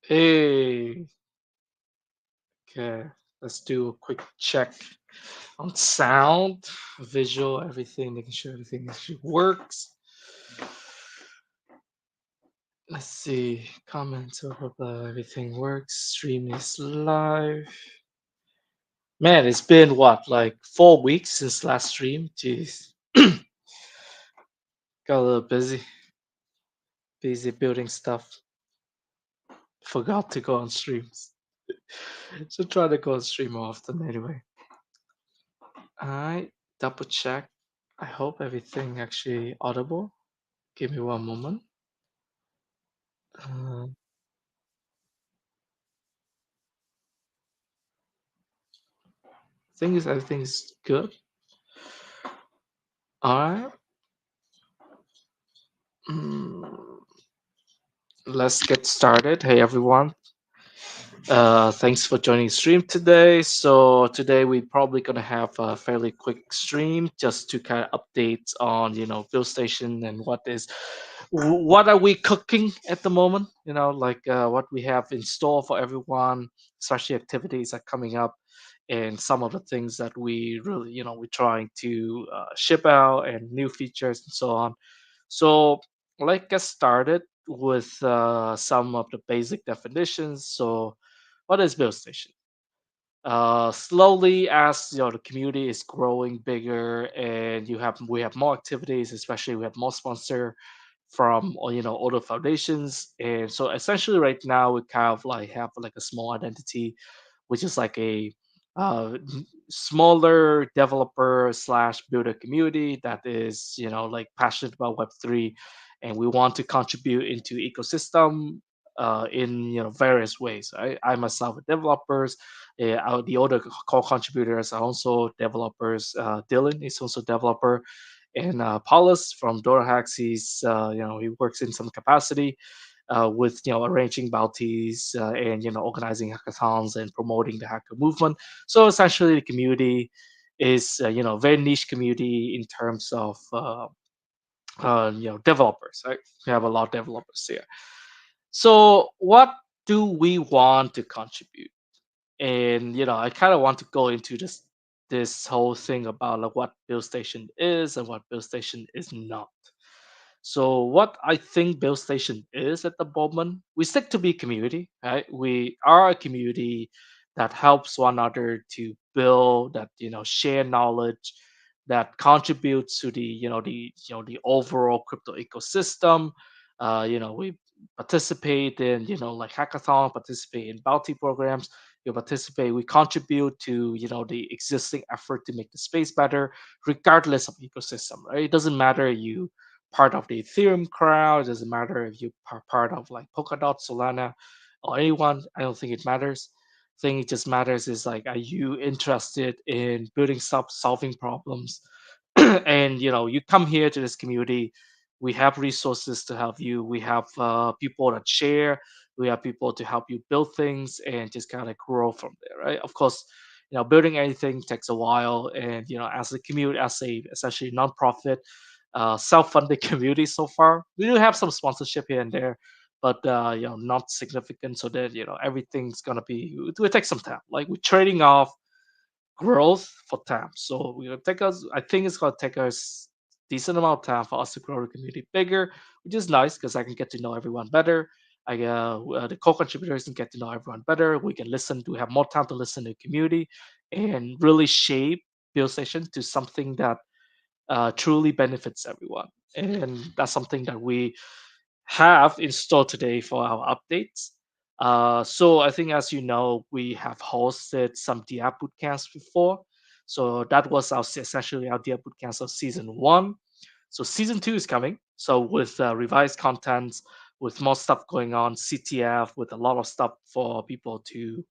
Hey, okay. Let's do a quick check on sound, visual, everything, making sure everything actually works. Let's see. Comments, blah, blah, blah, everything works. Stream is live. Man, it's been what, like 4 weeks since last stream? Jeez. Got a little busy. Busy building stuff. Forgot to go on streams. So try to go on stream more often anyway. Alright, double check. I hope everything actually audible. Give me one moment. Uh, thing is, everything is good. All right. Mm, let's get started. Hey, everyone. Thanks for joining the stream today. So today we're probably gonna have a fairly quick stream just to kind of update on buildstation and what are we cooking at the moment. Like what we have in store for everyone, especially activities are coming up, and some of the things that we really we're trying to ship out and new features and so on. So let's get started with some of the basic definitions. So what is buildstation? Slowly, as the community is growing bigger and we have more activities, especially we have more sponsor from other foundations, and so essentially right now we kind of like have like a small identity, which is like a smaller developer slash builder community that is like passionate about Web3, and we want to contribute into ecosystem in various ways. I myself are developers. The other core contributors are also developers. Dylan is also developer, and Paulus from DoorHacks, he works in some capacity with arranging bounties and organizing hackathons and promoting the hacker movement. So essentially, the community is very niche community in terms of developers. Right, we have a lot of developers here. So what do we want to contribute? And I kind of want to go into this whole thing about like what BuildStation is and what BuildStation is not. So what I think BuildStation is at the moment, we stick to be community, right? We are a community that helps one another to build, that share knowledge, that contributes to the overall crypto ecosystem. We participate in like hackathon, participate in bounty programs. We contribute to the existing effort to make the space better, regardless of ecosystem, right? It doesn't matter you part of the Ethereum crowd. It doesn't matter if you are part of like Polkadot, Solana, or anyone. I don't think it matters. Thing it just matters is like, are you interested in building stuff, solving problems, and you come here to this community. We have resources to help you. We have people that share. We have people to help you build things and just kind of grow from there, right? Of course, building anything takes a while, and as a community, as a essentially nonprofit, self-funded community so far. We do have some sponsorship here and there, but not significant. So that everything's gonna be. It will take some time. Like we're trading off growth for time. So we're gonna take us. I think it's gonna take us decent amount of time for us to grow the community bigger, which is nice because I can get to know everyone better. The co-contributors can get to know everyone better. We can listen to have more time to listen to the community and really shape Build Station to something that truly benefits everyone. And that's something that we have in store today for our updates. So I think, as you know, we have hosted some DI bootcamps before. So that was essentially our DI bootcamps of season 1. So season 2 is coming. So with revised contents, with more stuff going on, CTF, with a lot of stuff for people to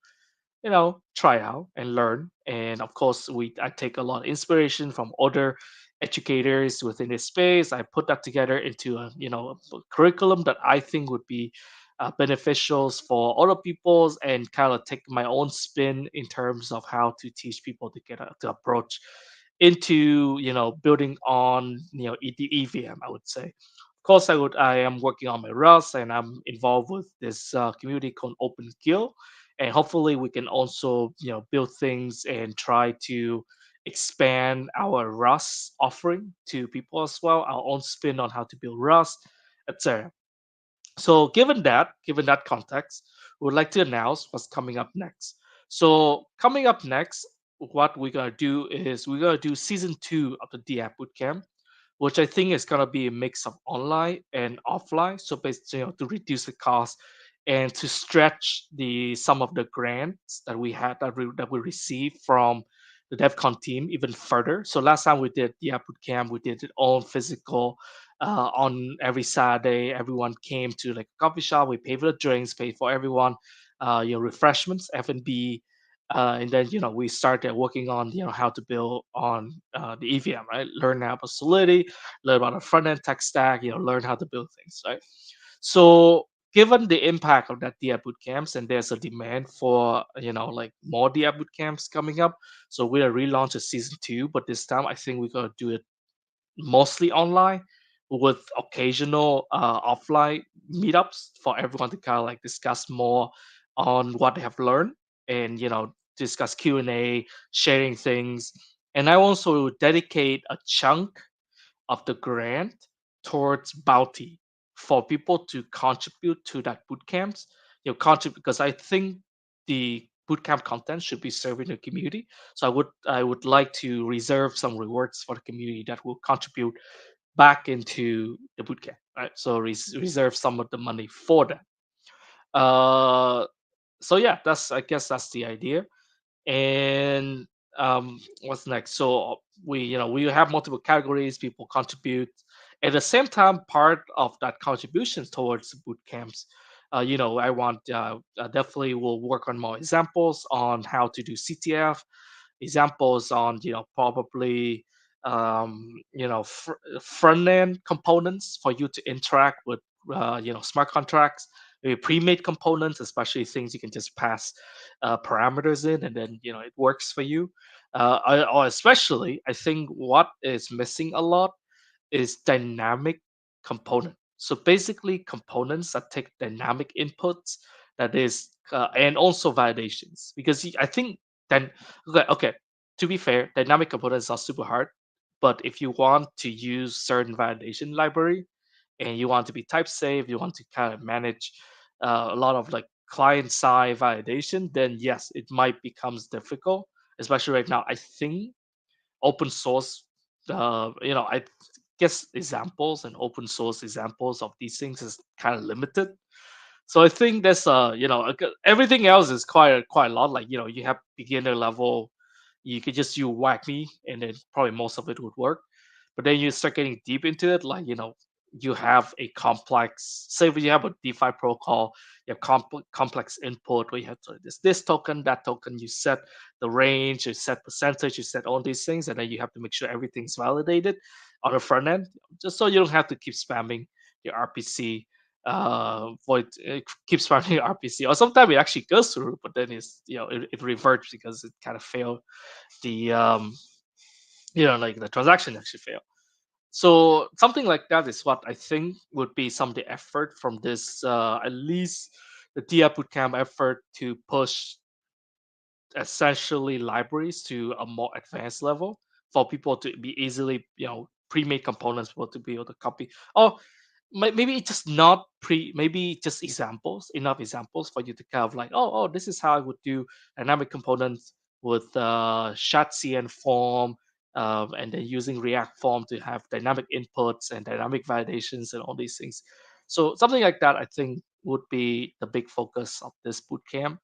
try out and learn. And of course, I take a lot of inspiration from other educators within this space. I put that together into a curriculum that I think would be beneficial for other people's, and kind of take my own spin in terms of how to teach people to to approach into building on the EVM, I would say. Of course, I am working on my Rust, and I'm involved with this community called Open Guild, and hopefully we can also build things and try to expand our Rust offering to people as well, our own spin on how to build Rust, etc. So given that context, we would like to announce what's coming up next. So coming up next, what we're gonna do is we're gonna do season two of the D app Bootcamp, which I think is gonna be a mix of online and offline. So basically, to reduce the cost and to stretch the some of the grants that we had that we received from the DevCon team even further. So last time we did the app bootcamp, we did it all physical. On every Saturday, everyone came to like a coffee shop. We paid for the drinks, paid for everyone, refreshments, F&B, and then we started working on how to build on the EVM, right? Learn about Solidity, learn about the front end tech stack, learn how to build things, right? So given the impact of that DI boot camps, and there's a demand for like more DI boot camps coming up, so we're relaunch a season two, but this time I think we're gonna do it mostly online with occasional offline meetups for everyone to kind of like discuss more on what they have learned and discuss Q&A, sharing things. And I also dedicate a chunk of the grant towards bounty for people to contribute to that boot camps. Contribute because I think the bootcamp content should be serving the community. So I would like to reserve some rewards for the community that will contribute back into the bootcamp, right? So reserve some of the money for that. Uh, so yeah, that's I guess that's the idea. And what's next? So we have multiple categories. People contribute. At the same time, part of that contributions towards the boot camps, I want definitely will work on more examples on how to do CTF, examples on probably front end components for you to interact with smart contracts, maybe pre-made components, especially things you can just pass parameters in and then it works for you. Or especially I think what is missing a lot is dynamic component. So basically, components that take dynamic inputs, that is, and also validations. Because I think then, okay. To be fair, dynamic components are super hard, but if you want to use certain validation library, and you want to be type safe, you want to kind of manage a lot of like client side validation, then yes, it might becomes difficult. Especially right now, I think open source I guess examples and open source examples of these things is kind of limited. So I think that's everything else is quite a lot. Like you have beginner level, you could just use whack me, and then probably most of it would work. But then you start getting deep into it, like you have a complex. Say if you have a DeFi protocol, you have complex input where you have to this token, that token. You set the range, you set percentage, you set all these things, and then you have to make sure everything's validated on the front end, just so you don't have to keep spamming your RPC void keeps running RPC, or sometimes it actually goes through, but then it reverts because it kind of failed the like the transaction actually failed. So something like that is what I think would be some of the effort from this at least the TIA bootcamp effort to push essentially libraries to a more advanced level for people to be easily pre-made components for to be able to copy. Or maybe it's just not maybe just examples, enough examples for you to kind of like, oh, this is how I would do dynamic components with ShadCN form, and then using React form to have dynamic inputs and dynamic validations and all these things. So something like that I think would be the big focus of this bootcamp.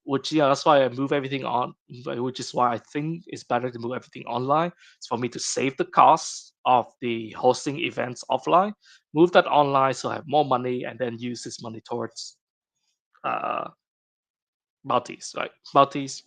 Which yeah, that's why I move everything on, which is why I think it's better to move everything online. It's for me to save the cost of the hosting events offline, move that online so I have more money, and then use this money towards uh, bounties, right? Bounties,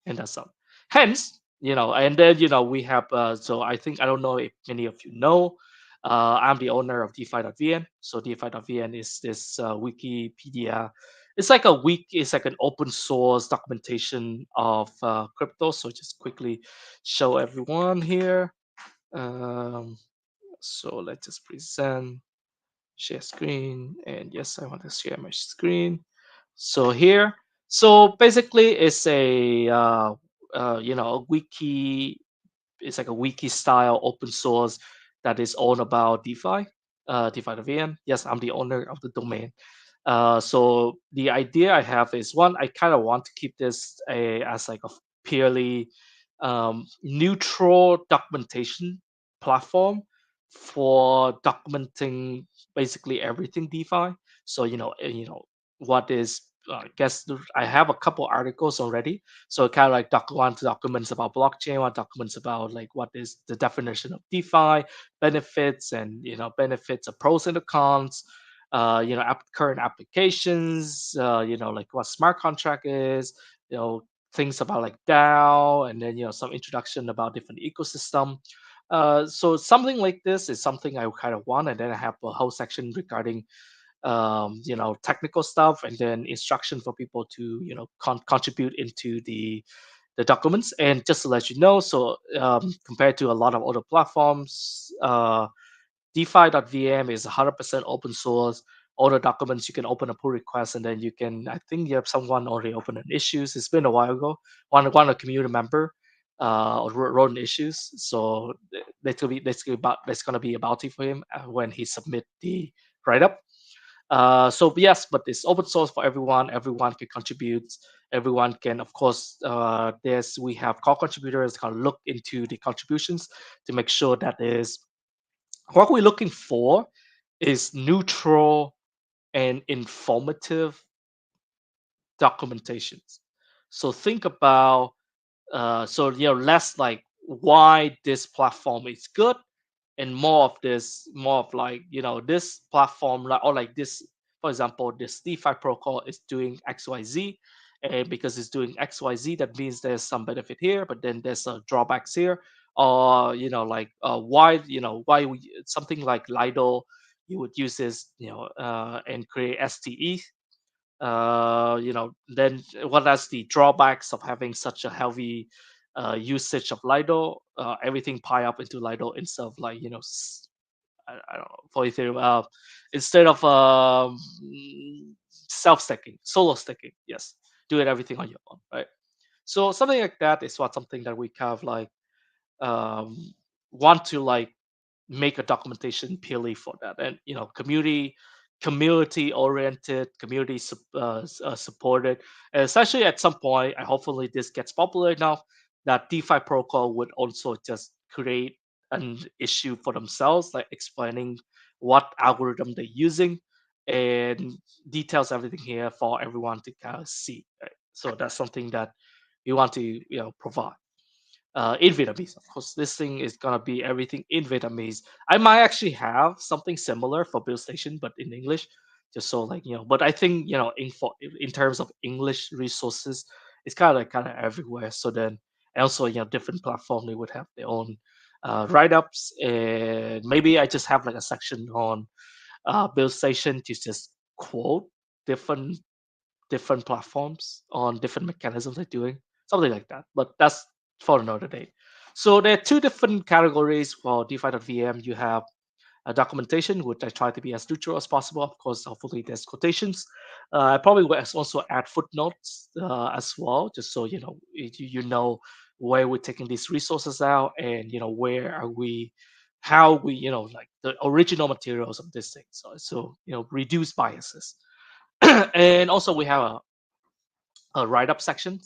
and that's all. Hence, and then we have. So I think I don't know if many of you know. I'm the owner of DeFi.vn. So DeFi.vn is this Wikipedia. It's like it's like an open source documentation of crypto. So just quickly show everyone here. Um, So let's just present, share screen, and yes, I want to share my screen. So here, so basically, it's a a wiki. It's like a wiki style open source that is all about DeFi, DeFi the VM. Yes, I'm the owner of the domain. So the idea I have is one, I kind of want to keep this as like a purely neutral documentation platform for documenting basically everything DeFi. So what is I guess I have a couple articles already. So kind of like one documents about blockchain, one documents about like what is the definition of DeFi, benefits, and benefits of pros and the cons, current applications, like what smart contract is, things about like DAO, and then some introduction about different ecosystem. So something like this is something I kind of want, and then I have a whole section regarding technical stuff, and then instruction for people to contribute into the documents. And just to let you know, so compared to a lot of other platforms, DeFi.vm is 100% open source. All the documents you can open a pull request, and then you can. I think you have someone already opened an issues. It's been a while ago. One a community member wrote an issues, so that's gonna be a bounty for him when he submit the write up. So yes, but it's open source for everyone. Everyone can contribute. Everyone can, of course. There's we have core contributors kind of look into the contributions to make sure that is what we're looking for is neutral and informative documentations. So think about less like why this platform is good, and more of this, more of like this platform, like, or like this, for example, this DeFi protocol is doing XYZ, and because it's doing XYZ, that means there's some benefit here, but then there's drawbacks here. Or why we, something like Lido, you would use this and create STE. Then what are the drawbacks of having such a heavy usage of Lido? Everything pile up into Lido instead of like I don't know, for Ethereum, instead of self staking, solo staking. Yes, do it everything on your own, right? So something like that is what something that we kind of like um, want to like make a documentation purely for that, and community oriented, community supported, and especially at some point, and hopefully this gets popular enough, that DeFi protocol would also just create an issue for themselves, like explaining what algorithm they're using, and details everything here for everyone to kind of see, right? So that's something that we want to provide in Vietnamese. Of course, this thing is gonna be everything in Vietnamese. I might actually have something similar for buildstation, but in English, just so like But I think in terms of English resources, it's kind of everywhere. So then, and also different platform they would have their own write ups, and maybe I just have like a section on buildstation to just quote different platforms on different mechanisms they're doing, something like that. But that's for another day. So there are two different categories for DeFi.vm. You have a documentation, which I try to be as neutral as possible. Of course, hopefully there's quotations. I probably will also add footnotes as well, just so you know where we're taking these resources out, and where are we, how we like the original materials of this thing. So reduce biases. And also we have a write-up section,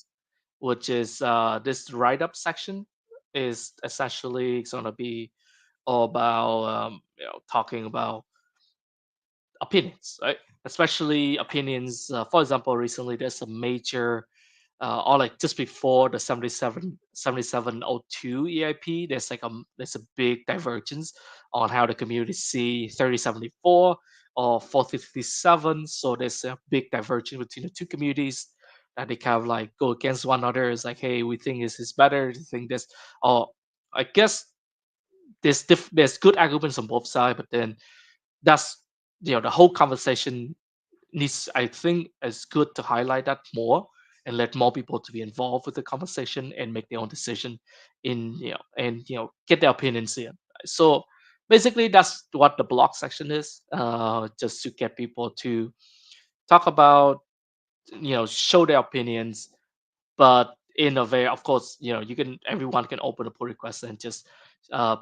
which is this write-up section is essentially going to be all about talking about opinions, right? Especially opinions. For example, recently there's a major, or like just before the 7702 EIP, there's a big divergence on how the community see 3074 or 457. So there's a big divergence between the two communities that they kind of like go against one another. It's like, hey, we think this is better. We think this, or I guess there's good arguments on both sides, but then that's the whole conversation needs, I think it's good to highlight that more and let more people to be involved with the conversation and make their own decision in and get their opinions in. So Basically, that's what the blog section is. Just to get people to talk about, show their opinions, but in a very, of course, you can everyone can open a pull request and just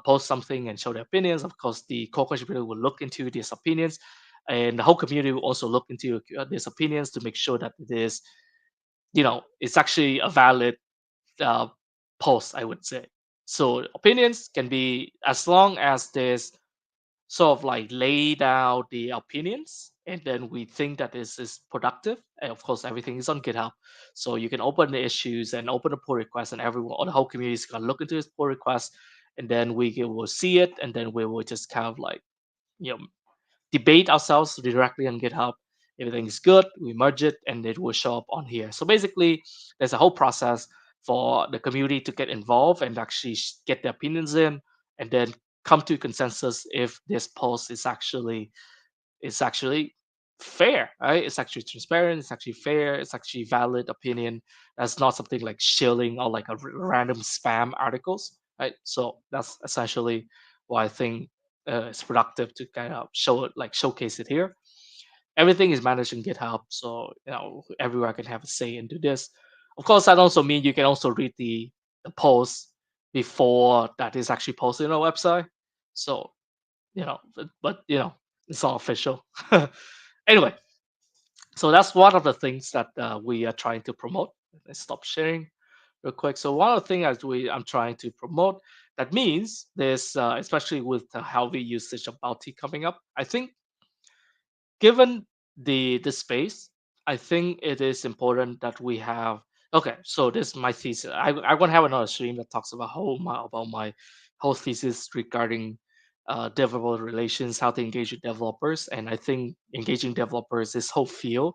post something and show their opinions. Of course, the core contributor will look into these opinions, and the whole community will also look into these opinions to make sure that it is, it's actually a valid uh, post, I would say. So opinions can be, as long as there's sort of like laid out the opinions, and then we think that this is productive. And of course, everything is on GitHub, so you can open the issues and open a pull request, and everyone, or the whole community is gonna look into this pull request, and then will see it, and then we will just kind of like, you know debate ourselves directly on GitHub. Everything is good, we merge it, and it will show up on here. So basically, there's a whole process for the community to get involved and actually get their opinions in, and then come to consensus if this post is actually fair, right? It's actually transparent, it's actually fair, it's actually valid opinion. That's not something like shilling or like a random spam articles, right? So that's essentially why I think it's productive to kind of show it, like showcase it here. Everything is managed in GitHub, so everyone can have a say into this. Of course, that also means you can also read the post before that is actually posted on our website. So but it's not official. Anyway, so that's one of the things that we are trying to promote. Let's stop sharing real quick. So one of the things that I'm trying to promote, that means there's especially with the heavy usage of bounty coming up, I think, given the space, I think it is important that we have. Okay, so this is my thesis. I want to have another stream that talks about my whole thesis regarding developer relations, how to engage with developers, and I think engaging developers, this whole field,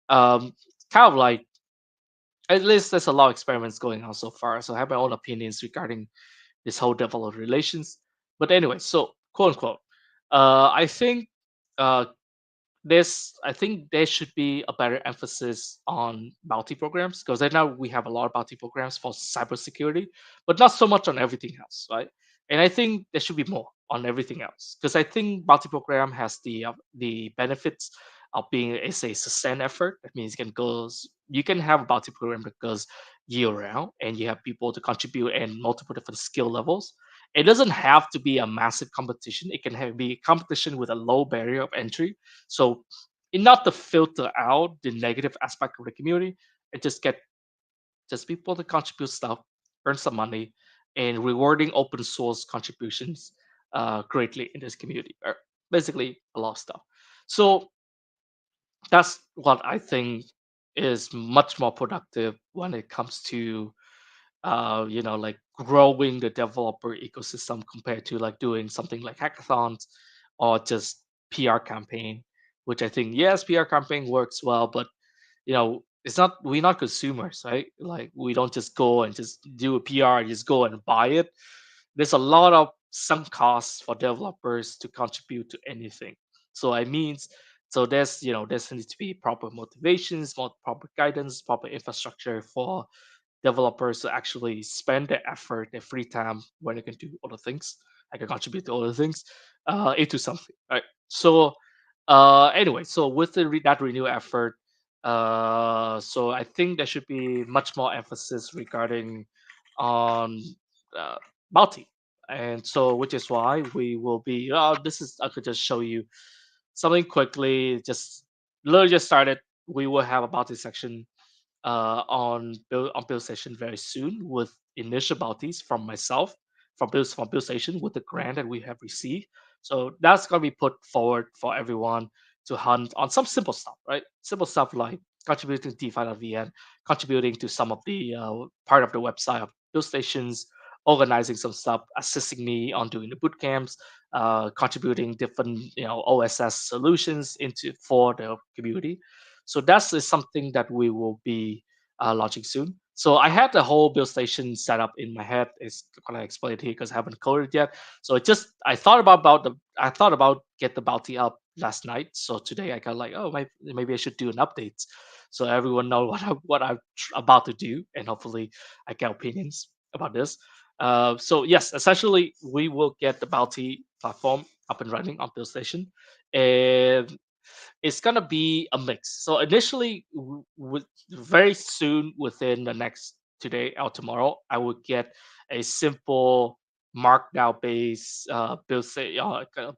um, kind of like, at least there's a lot of experiments going on so far. So I have my own opinions regarding this whole developer relations. But anyway, so quote unquote, I think uh, I think there should be a better emphasis on bounty programs, because right now we have a lot of bounty programs for cybersecurity, but not so much on everything else, right? And I think there should be more on everything else, because I think bounty program has the benefits of being it's a sustained effort. That means you can have a bounty program that goes year round, and you have people to contribute in multiple different skill levels. It doesn't have to be a massive competition. It can be competition with a low barrier of entry, so not to filter out the negative aspect of the community, and just get just people to contribute stuff, earn some money, and rewarding open source contributions greatly in this community. Or basically a lot of stuff. So that's what I think is much more productive when it comes to like growing the developer ecosystem compared to like doing something like hackathons or just PR campaign, which I think, yes, PR campaign works well, but it's not, we're not consumers, right? Like, we don't just go and just do a PR and just go and buy it. There's a lot of sunk costs for developers to contribute to anything. So I means so there's needs to be proper motivations, proper guidance, proper infrastructure for developers to actually spend their effort, their free time, when they can do other things. I can contribute to other things into something, right? So anyway, so with that renewed effort, so I think there should be much more emphasis regarding on uh, bounty, and so which is why we will be. This is I could just show you something quickly. Just literally just started. We will have a bounty section on buildstation very soon, with initial bounties from myself, from buildstation, with the grant that we have received. So that's gonna be put forward for everyone to hunt on some simple stuff, right? Simple stuff like contributing to DeFi.vn, contributing to some of the part of the website of buildstations, organizing some stuff, assisting me on doing the boot camps, contributing different OSS solutions into for the community. So that's is something that we will be launching soon. So I had the whole build station set up in my head. It's gonna explain it here because I haven't coded it yet. So it just I thought about get the bounty up last night. So today I got like, oh, maybe I should do an update so everyone know what I'm about to do, and hopefully I get opinions about this. So yes, essentially we will get the bounty platform up and running on buildstation, and it's gonna be a mix. So initially, with very soon within the next today or tomorrow, I will get a simple markdown based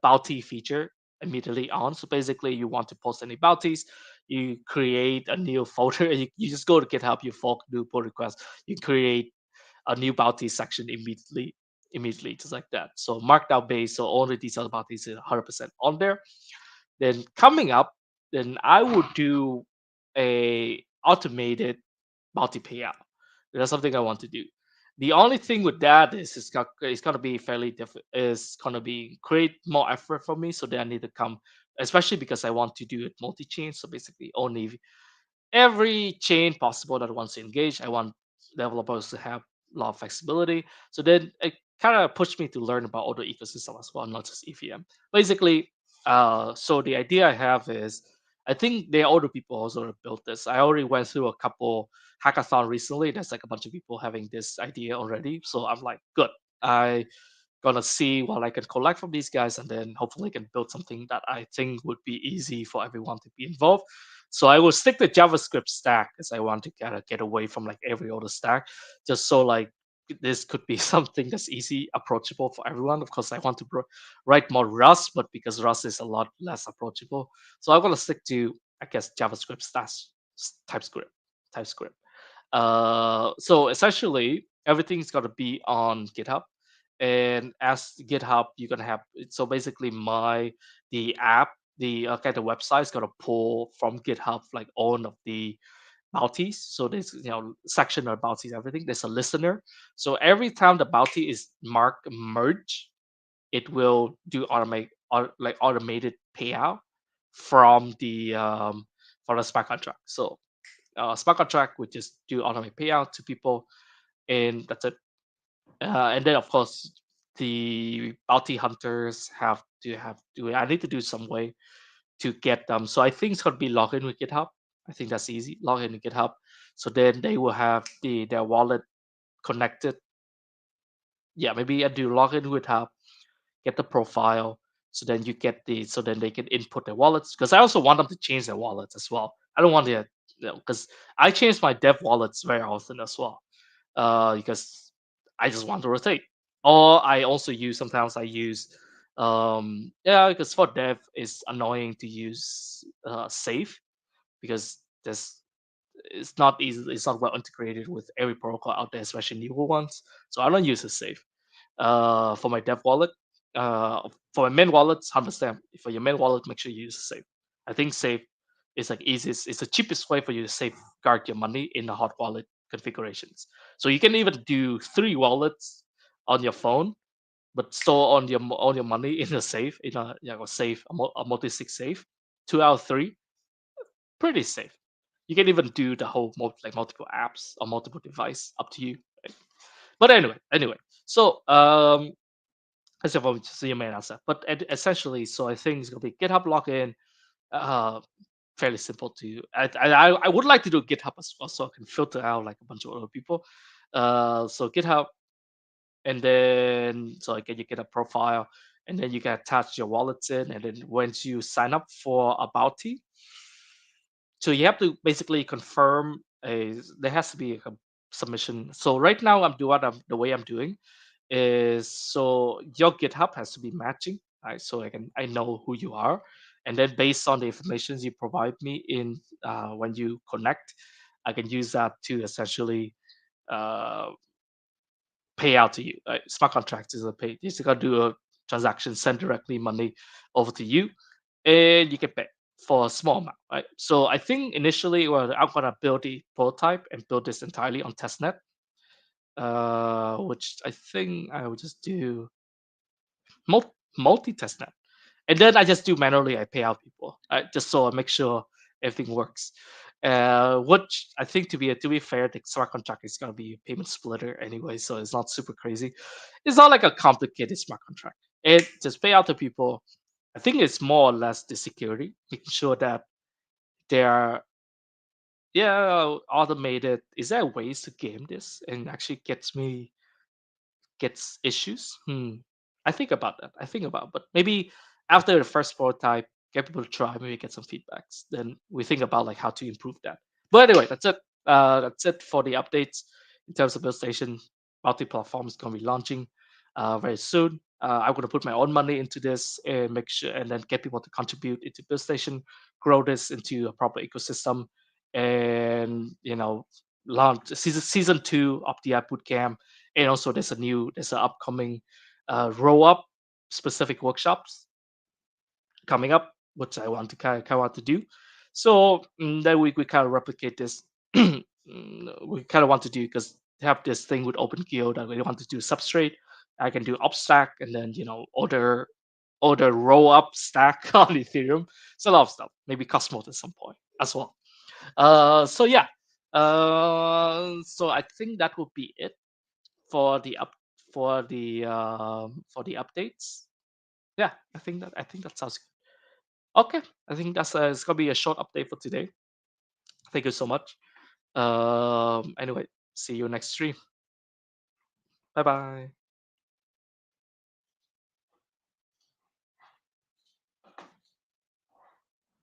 bounty feature immediately on. So basically, you want to post any bounties, you create a new folder. You just go to GitHub, you fork new pull request, you create a new bounty section immediately, just like that. So markdown based, so all the details about these is 100% on there. Then coming up, then I would do a automated multi payout. That's something I want to do. The only thing with that is it's gonna be fairly different. It's gonna be create more effort for me, so then I need to come, especially because I want to do it multi-chain. So basically, only every chain possible that wants to engage. I want developers to have a lot of flexibility. So then it kind of pushed me to learn about other ecosystem as well, not just EVM. Basically, so the idea I have is I think there are other people also that built this. I already went through a couple hackathon recently. There's like a bunch of people having this idea already. So I'm like, good. I gonna see what I can collect from these guys, and then hopefully I can build something that I think would be easy for everyone to be involved. So I will stick to JavaScript stack because I want to kind of get away from like every other stack, just so like this could be something that's easy, approachable for everyone. Of course, I want to write more Rust, but because Rust is a lot less approachable, so I'm gonna stick to I guess JavaScript stack TypeScript TypeScript. So essentially, everything's gonna be on GitHub, and as GitHub, you're gonna have so basically the app, the website is gonna pull from GitHub like all of the bounties. So there's section of bounties, everything. There's a listener. So every time the bounty is marked merge, it will do like automated payout from the smart contract. So smart contract would just do automatic payout to people, and that's it. And then of course the bounty hunters have to I need to do some way to get them. So I think it's gonna be login with GitHub. I think that's easy. Log in with GitHub. So then they will have their wallet connected. Yeah, maybe I do login with GitHub, get the profile. So then you get so then they can input their wallets. Because I also want them to change their wallets as well. I don't want to, because I change my dev wallets very often as well. Because I just want to rotate. Or I also use sometimes I use yeah, because for dev it's annoying to use safe, because there's it's not well integrated with every protocol out there, especially newer ones. So I don't use a safe. For my dev wallet, for my main wallet, 100%. For your main wallet, make sure you use a safe. I think safe is like easiest. It's the cheapest way for you to safeguard your money in the hot wallet configurations. So you can even do three wallets on your phone, but store on your money in a safe, in a safe, a multi-sig safe. 2 out of 3, pretty safe. You can even do the whole like multiple apps or multiple device, up to you. Right? But anyway. So as if I'm just your main asset. But essentially, so I think it's gonna be GitHub login. Uh, Fairly simple to. I would like to do GitHub as well, so I can filter out like a bunch of other people. So GitHub, and then so I get you get a profile, and then you can attach your wallets in, and then once you sign up for a bounty, so you have to basically confirm a. There has to be a submission. So right now I'm doing the way I'm doing is, so your GitHub has to be matching, right? So I know who you are, and then based on the information you provide me in when you connect, I can use that to essentially uh, pay out to you. Right? Smart contracts is a pay. You just gotta do a transaction, send directly money over to you, and you can pay for a small amount. Right. So I think initially, well, I'm gonna build the prototype and build this entirely on testnet, which I think I will just do multi-testnet, and then I just do manually. I pay out people, just so I make sure everything works. Which I think to be fair, the smart contract is gonna be a payment splitter anyway, so it's not super crazy. It's not like a complicated smart contract. It just pay out to people. I think it's more or less the security, making sure that they are, yeah, automated. Is there ways to game this and actually gets me gets issues. I think about that. I think about, but maybe after the first prototype, get people to try, maybe get some feedbacks. Then we think about like how to improve that. But anyway, that's it. That's it for the updates in terms of buildstation. Multi-platform is going to be launching very soon. I'm going to put my own money into this and make sure, and then get people to contribute into buildstation, grow this into a proper ecosystem, and launch season 2 of the app bootcamp. And also there's an upcoming roll up specific workshops coming up, which I want to kind of want to do. So then we kind of replicate this. We kind of want to do because have this thing with open guild that we want to do substrate. I can do upstack and then order roll up stack on Ethereum. It's a lot of stuff. Maybe Cosmos at some point as well. So yeah. So I think that would be it for the up for the updates. Yeah, I think that sounds good. Okay, I think that's it's gonna be a short update for today. Thank you so much. Anyway, see you next stream. Bye bye.